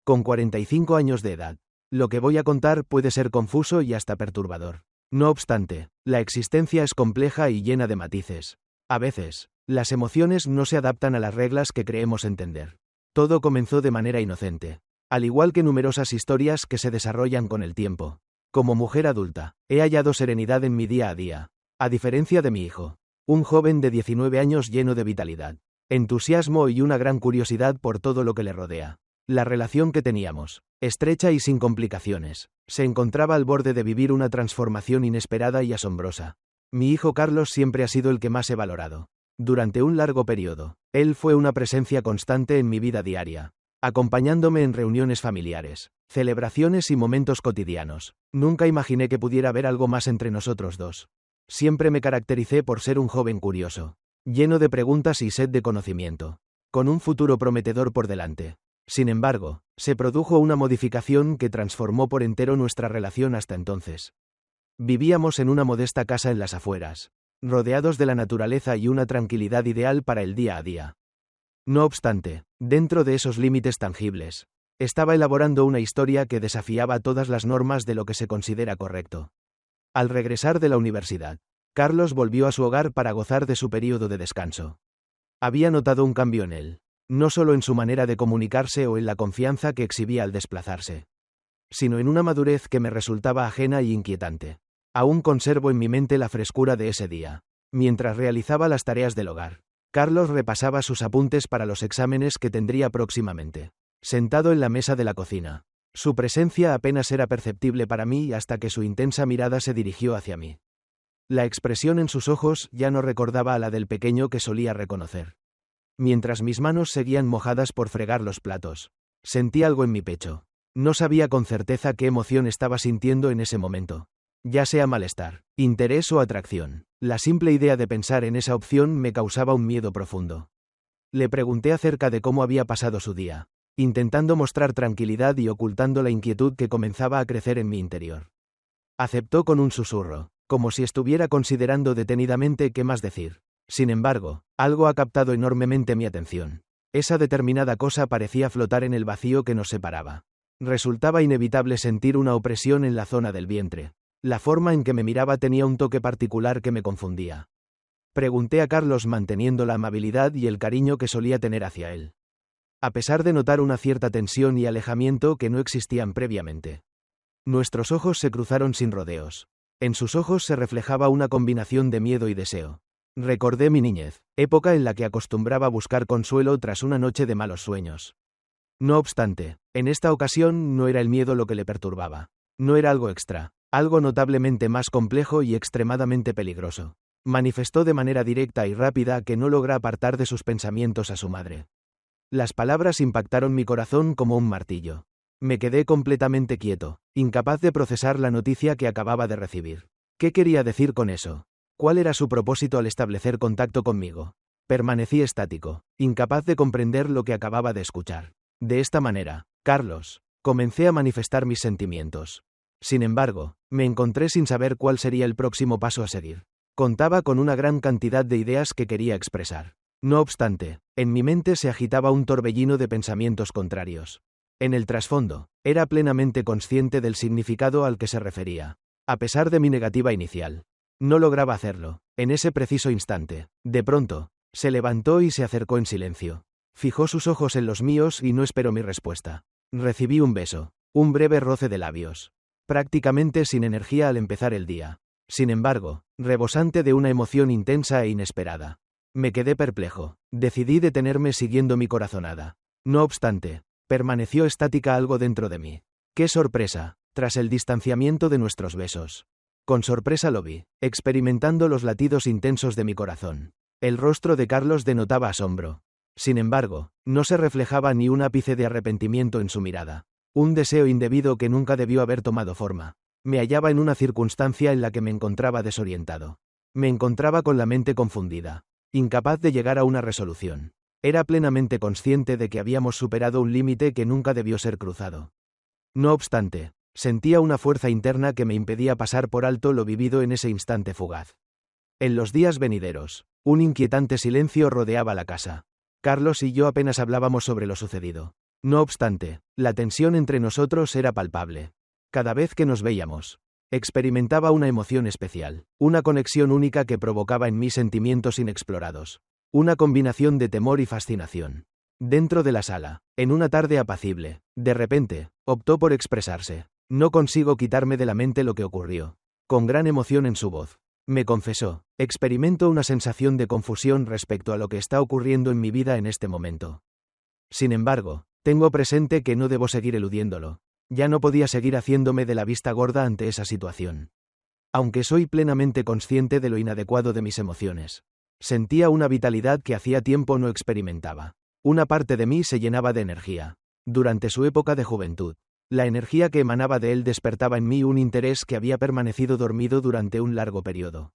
con 45 años de edad. Lo que voy a contar puede ser confuso y hasta perturbador. No obstante, la existencia es compleja y llena de matices. A veces, las emociones no se adaptan a las reglas que creemos entender. Todo comenzó de manera inocente. Al igual que numerosas historias que se desarrollan con el tiempo. Como mujer adulta, he hallado serenidad en mi día a día. A diferencia de mi hijo. Un joven de 19 años lleno de vitalidad, entusiasmo y una gran curiosidad por todo lo que le rodea. La relación que teníamos, estrecha y sin complicaciones, se encontraba al borde de vivir una transformación inesperada y asombrosa. Mi hijo Carlos siempre ha sido el que más he valorado. Durante un largo periodo, él fue una presencia constante en mi vida diaria, acompañándome en reuniones familiares, celebraciones y momentos cotidianos. Nunca imaginé que pudiera haber algo más entre nosotros dos. Siempre me caractericé por ser un joven curioso, lleno de preguntas y sed de conocimiento, con un futuro prometedor por delante. Sin embargo, se produjo una modificación que transformó por entero nuestra relación hasta entonces. Vivíamos en una modesta casa en las afueras, rodeados de la naturaleza y una tranquilidad ideal para el día a día. No obstante, dentro de esos límites tangibles, estaba elaborando una historia que desafiaba todas las normas de lo que se considera correcto. Al regresar de la universidad, Carlos volvió a su hogar para gozar de su período de descanso. Había notado un cambio en él. No solo en su manera de comunicarse o en la confianza que exhibía al desplazarse, sino en una madurez que me resultaba ajena y inquietante. Aún conservo en mi mente la frescura de ese día. Mientras realizaba las tareas del hogar, Carlos repasaba sus apuntes para los exámenes que tendría próximamente. Sentado en la mesa de la cocina, su presencia apenas era perceptible para mí hasta que su intensa mirada se dirigió hacia mí. La expresión en sus ojos ya no recordaba a la del pequeño que solía reconocer. Mientras mis manos seguían mojadas por fregar los platos, sentí algo en mi pecho. No sabía con certeza qué emoción estaba sintiendo en ese momento. Ya sea malestar, interés o atracción, la simple idea de pensar en esa opción me causaba un miedo profundo. Le pregunté acerca de cómo había pasado su día, intentando mostrar tranquilidad y ocultando la inquietud que comenzaba a crecer en mi interior. Aceptó con un susurro, como si estuviera considerando detenidamente qué más decir. Sin embargo, algo ha captado enormemente mi atención. Esa determinada cosa parecía flotar en el vacío que nos separaba. Resultaba inevitable sentir una opresión en la zona del vientre. La forma en que me miraba tenía un toque particular que me confundía. Pregunté a Carlos manteniendo la amabilidad y el cariño que solía tener hacia él. A pesar de notar una cierta tensión y alejamiento que no existían previamente. Nuestros ojos se cruzaron sin rodeos. En sus ojos se reflejaba una combinación de miedo y deseo. Recordé mi niñez, época en la que acostumbraba a buscar consuelo tras una noche de malos sueños. No obstante, en esta ocasión no era el miedo lo que le perturbaba. No era algo extra, algo notablemente más complejo y extremadamente peligroso. Manifestó de manera directa y rápida que no logra apartar de sus pensamientos a su madre. Las palabras impactaron mi corazón como un martillo. Me quedé completamente quieto, incapaz de procesar la noticia que acababa de recibir. ¿Qué quería decir con eso? ¿Cuál era su propósito al establecer contacto conmigo? Permanecí estático, incapaz de comprender lo que acababa de escuchar. De esta manera, Carlos, comencé a manifestar mis sentimientos. Sin embargo, me encontré sin saber cuál sería el próximo paso a seguir. Contaba con una gran cantidad de ideas que quería expresar. No obstante, en mi mente se agitaba un torbellino de pensamientos contrarios. En el trasfondo, era plenamente consciente del significado al que se refería. A pesar de mi negativa inicial, no lograba hacerlo. En ese preciso instante, de pronto, se levantó y se acercó en silencio. Fijó sus ojos en los míos y no esperó mi respuesta. Recibí un beso, un breve roce de labios. Prácticamente sin energía al empezar el día. Sin embargo, rebosante de una emoción intensa e inesperada. Me quedé perplejo. Decidí detenerme siguiendo mi corazonada. No obstante, permaneció estática algo dentro de mí. ¡Qué sorpresa! Tras el distanciamiento de nuestros besos. Con sorpresa lo vi, experimentando los latidos intensos de mi corazón. El rostro de Carlos denotaba asombro. Sin embargo, no se reflejaba ni un ápice de arrepentimiento en su mirada. Un deseo indebido que nunca debió haber tomado forma. Me hallaba en una circunstancia en la que me encontraba desorientado. Me encontraba con la mente confundida, incapaz de llegar a una resolución. Era plenamente consciente de que habíamos superado un límite que nunca debió ser cruzado. No obstante, sentía una fuerza interna que me impedía pasar por alto lo vivido en ese instante fugaz. En los días venideros, un inquietante silencio rodeaba la casa. Carlos y yo apenas hablábamos sobre lo sucedido. No obstante, la tensión entre nosotros era palpable. Cada vez que nos veíamos, experimentaba una emoción especial, una conexión única que provocaba en mí sentimientos inexplorados. Una combinación de temor y fascinación. Dentro de la sala, en una tarde apacible, de repente, optó por expresarse. No consigo quitarme de la mente lo que ocurrió. Con gran emoción en su voz. Me confesó, experimento una sensación de confusión respecto a lo que está ocurriendo en mi vida en este momento. Sin embargo, tengo presente que no debo seguir eludiéndolo. Ya no podía seguir haciéndome de la vista gorda ante esa situación. Aunque soy plenamente consciente de lo inadecuado de mis emociones. Sentía una vitalidad que hacía tiempo no experimentaba. Una parte de mí se llenaba de energía. Durante su época de juventud, la energía que emanaba de él despertaba en mí un interés que había permanecido dormido durante un largo periodo.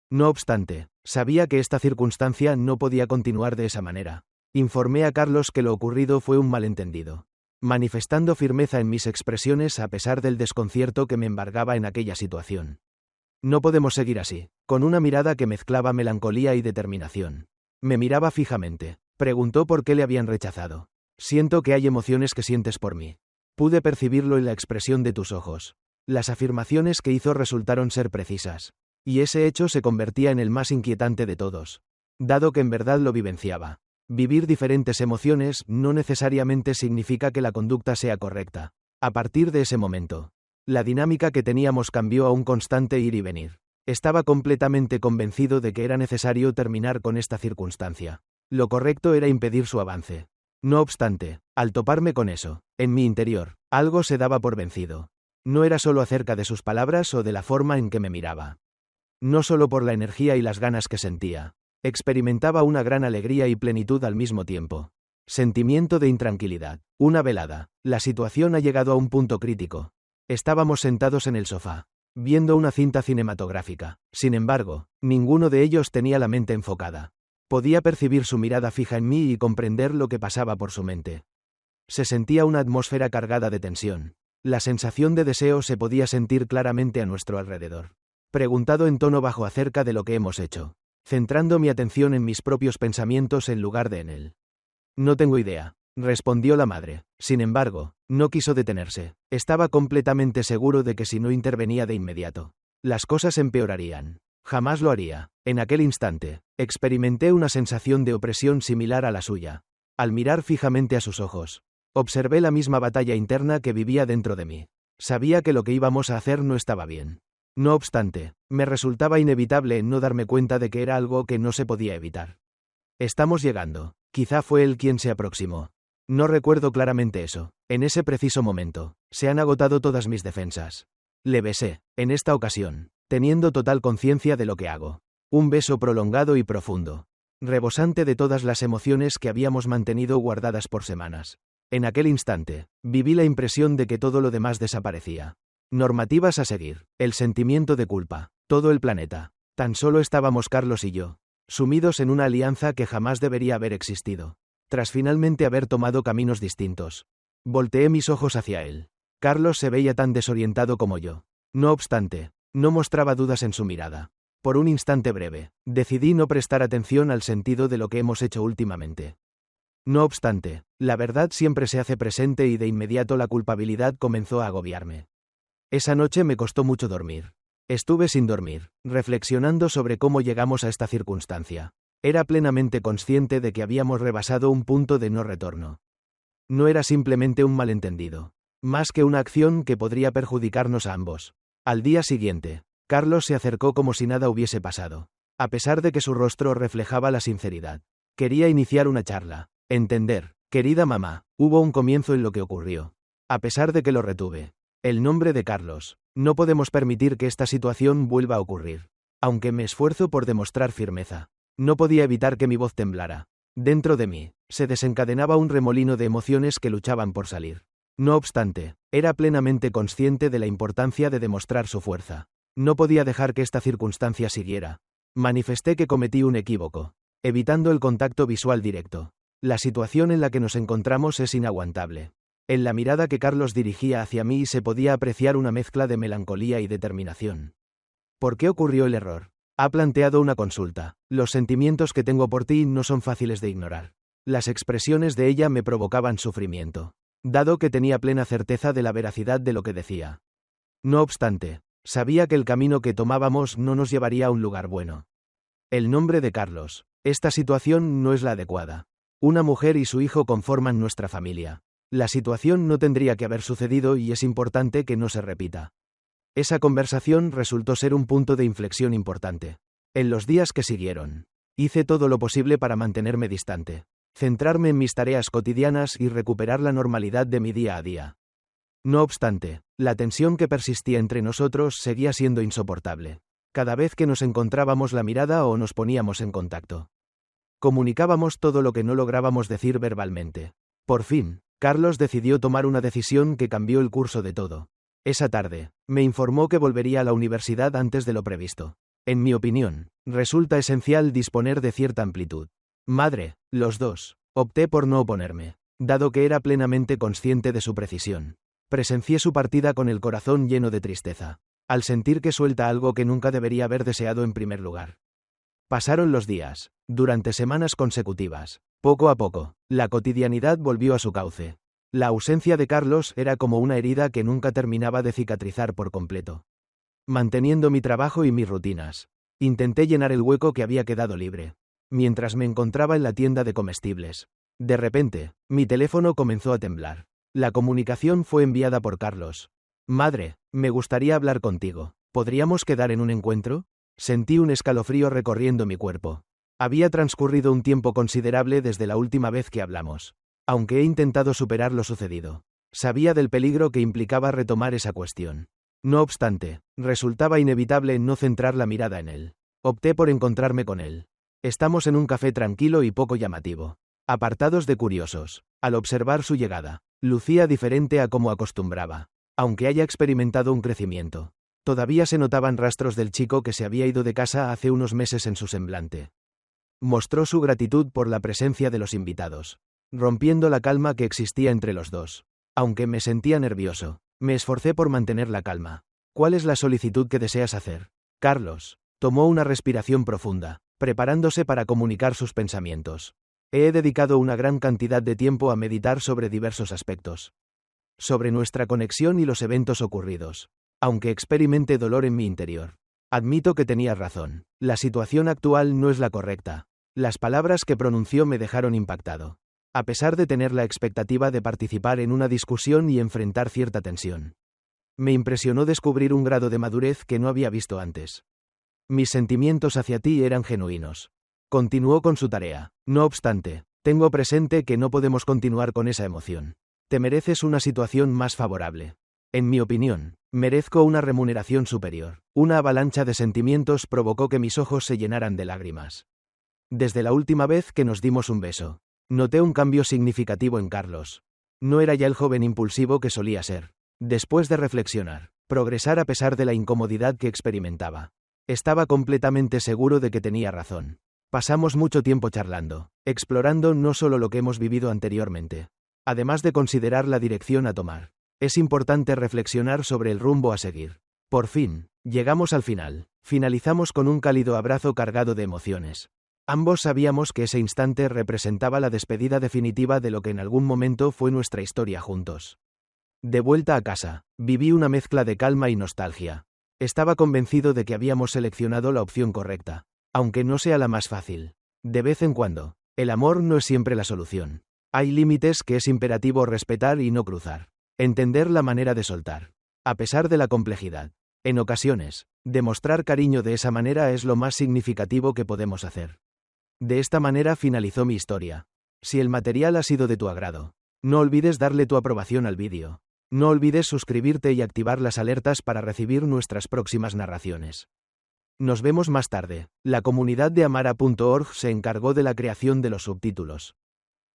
No obstante, sabía que esta circunstancia no podía continuar de esa manera. Informé a Carlos que lo ocurrido fue un malentendido, manifestando firmeza en mis expresiones a pesar del desconcierto que me embargaba en aquella situación. No podemos seguir así, con una mirada que mezclaba melancolía y determinación. Me miraba fijamente. Preguntó por qué le habían rechazado. Siento que hay emociones que sientes por mí. Pude percibirlo en la expresión de tus ojos. Las afirmaciones que hizo resultaron ser precisas. Y ese hecho se convertía en el más inquietante de todos. Dado que en verdad lo vivenciaba. Vivir diferentes emociones no necesariamente significa que la conducta sea correcta. A partir de ese momento, la dinámica que teníamos cambió a un constante ir y venir. Estaba completamente convencido de que era necesario terminar con esta circunstancia. Lo correcto era impedir su avance. No obstante, al toparme con eso, en mi interior, algo se daba por vencido. No era solo acerca de sus palabras o de la forma en que me miraba. No solo por la energía y las ganas que sentía. Experimentaba una gran alegría y plenitud al mismo tiempo. Sentimiento de intranquilidad. Una velada. La situación ha llegado a un punto crítico. Estábamos sentados en el sofá, viendo una cinta cinematográfica. Sin embargo, ninguno de ellos tenía la mente enfocada. Podía percibir su mirada fija en mí y comprender lo que pasaba por su mente. Se sentía una atmósfera cargada de tensión. La sensación de deseo se podía sentir claramente a nuestro alrededor. Preguntado en tono bajo acerca de lo que hemos hecho, centrando mi atención en mis propios pensamientos en lugar de en él. No tengo idea, respondió la madre. Sin embargo, no quiso detenerse. Estaba completamente seguro de que si no intervenía de inmediato, las cosas empeorarían. Jamás lo haría. En aquel instante, experimenté una sensación de opresión similar a la suya. Al mirar fijamente a sus ojos, observé la misma batalla interna que vivía dentro de mí. Sabía que lo que íbamos a hacer no estaba bien. No obstante, me resultaba inevitable no darme cuenta de que era algo que no se podía evitar. Estamos llegando. Quizá fue él quien se aproximó. No recuerdo claramente eso. En ese preciso momento, se han agotado todas mis defensas. Le besé, en esta ocasión, teniendo total conciencia de lo que hago. Un beso prolongado y profundo, rebosante de todas las emociones que habíamos mantenido guardadas por semanas. En aquel instante, viví la impresión de que todo lo demás desaparecía. Normativas a seguir, el sentimiento de culpa, todo el planeta. Tan solo estábamos Carlos y yo, sumidos en una alianza que jamás debería haber existido. Tras finalmente haber tomado caminos distintos, volteé mis ojos hacia él. Carlos se veía tan desorientado como yo. No obstante, no mostraba dudas en su mirada. Por un instante breve, decidí no prestar atención al sentido de lo que hemos hecho últimamente. No obstante, la verdad siempre se hace presente y de inmediato la culpabilidad comenzó a agobiarme. Esa noche me costó mucho dormir. Estuve sin dormir, reflexionando sobre cómo llegamos a esta circunstancia. Era plenamente consciente de que habíamos rebasado un punto de no retorno. No era simplemente un malentendido, más que una acción que podría perjudicarnos a ambos. Al día siguiente, Carlos se acercó como si nada hubiese pasado, a pesar de que su rostro reflejaba la sinceridad. Quería iniciar una charla. Entender, querida mamá, hubo un comienzo en lo que ocurrió. A pesar de que lo retuve. El nombre de Carlos. No podemos permitir que esta situación vuelva a ocurrir. Aunque me esfuerzo por demostrar firmeza, no podía evitar que mi voz temblara. Dentro de mí, se desencadenaba un remolino de emociones que luchaban por salir. No obstante, era plenamente consciente de la importancia de demostrar su fuerza. No podía dejar que esta circunstancia siguiera. Manifesté que cometí un equívoco, evitando el contacto visual directo. La situación en la que nos encontramos es inaguantable. En la mirada que Carlos dirigía hacia mí se podía apreciar una mezcla de melancolía y determinación. ¿Por qué ocurrió el error? Ha planteado una consulta. Los sentimientos que tengo por ti no son fáciles de ignorar. Las expresiones de ella me provocaban sufrimiento, dado que tenía plena certeza de la veracidad de lo que decía. No obstante, sabía que el camino que tomábamos no nos llevaría a un lugar bueno. El nombre de Carlos. Esta situación no es la adecuada. Una mujer y su hijo conforman nuestra familia. La situación no tendría que haber sucedido y es importante que no se repita. Esa conversación resultó ser un punto de inflexión importante. En los días que siguieron, hice todo lo posible para mantenerme distante, centrarme en mis tareas cotidianas y recuperar la normalidad de mi día a día. No obstante, la tensión que persistía entre nosotros seguía siendo insoportable. Cada vez que nos encontrábamos la mirada o nos poníamos en contacto, comunicábamos todo lo que no lográbamos decir verbalmente. Por fin, Carlos decidió tomar una decisión que cambió el curso de todo. Esa tarde, me informó que volvería a la universidad antes de lo previsto. En mi opinión, resulta esencial disponer de cierta amplitud. Madre, los dos. Opté por no oponerme, dado que era plenamente consciente de su precisión. Presencié su partida con el corazón lleno de tristeza, al sentir que suelta algo que nunca debería haber deseado en primer lugar. Pasaron los días, durante semanas consecutivas. Poco a poco, la cotidianidad volvió a su cauce. La ausencia de Carlos era como una herida que nunca terminaba de cicatrizar por completo. Manteniendo mi trabajo y mis rutinas, intenté llenar el hueco que había quedado libre, mientras me encontraba en la tienda de comestibles. De repente, mi teléfono comenzó a temblar. La comunicación fue enviada por Carlos. Madre, me gustaría hablar contigo. ¿Podríamos quedar en un encuentro? Sentí un escalofrío recorriendo mi cuerpo. Había transcurrido un tiempo considerable desde la última vez que hablamos. Aunque he intentado superar lo sucedido, sabía del peligro que implicaba retomar esa cuestión. No obstante, resultaba inevitable no centrar la mirada en él. Opté por encontrarme con él. Estamos en un café tranquilo y poco llamativo, apartados de curiosos. Al observar su llegada, lucía diferente a como acostumbraba. Aunque haya experimentado un crecimiento, todavía se notaban rastros del chico que se había ido de casa hace unos meses en su semblante. Mostró su gratitud por la presencia de los invitados, rompiendo la calma que existía entre los dos. Aunque me sentía nervioso, me esforcé por mantener la calma. ¿Cuál es la solicitud que deseas hacer? Carlos tomó una respiración profunda, preparándose para comunicar sus pensamientos. He dedicado una gran cantidad de tiempo a meditar sobre diversos aspectos. Sobre nuestra conexión y los eventos ocurridos. Aunque experimente dolor en mi interior, admito que tenía razón. La situación actual no es la correcta. Las palabras que pronunció me dejaron impactado. A pesar de tener la expectativa de participar en una discusión y enfrentar cierta tensión, me impresionó descubrir un grado de madurez que no había visto antes. Mis sentimientos hacia ti eran genuinos. Continuó con su tarea. No obstante, tengo presente que no podemos continuar con esa emoción. Te mereces una situación más favorable. En mi opinión, merezco una remuneración superior. Una avalancha de sentimientos provocó que mis ojos se llenaran de lágrimas. Desde la última vez que nos dimos un beso, noté un cambio significativo en Carlos. No era ya el joven impulsivo que solía ser. Después de reflexionar, progresar a pesar de la incomodidad que experimentaba, estaba completamente seguro de que tenía razón. Pasamos mucho tiempo charlando, explorando no solo lo que hemos vivido anteriormente, además de considerar la dirección a tomar. Es importante reflexionar sobre el rumbo a seguir. Por fin, llegamos al final. Finalizamos con un cálido abrazo cargado de emociones. Ambos sabíamos que ese instante representaba la despedida definitiva de lo que en algún momento fue nuestra historia juntos. De vuelta a casa, viví una mezcla de calma y nostalgia. Estaba convencido de que habíamos seleccionado la opción correcta, aunque no sea la más fácil. De vez en cuando, el amor no es siempre la solución. Hay límites que es imperativo respetar y no cruzar. Entender la manera de soltar, a pesar de la complejidad. En ocasiones, demostrar cariño de esa manera es lo más significativo que podemos hacer. De esta manera finalizó mi historia. Si el material ha sido de tu agrado, no olvides darle tu aprobación al vídeo. No olvides suscribirte y activar las alertas para recibir nuestras próximas narraciones. Nos vemos más tarde. La comunidad de Amara.org se encargó de la creación de los subtítulos.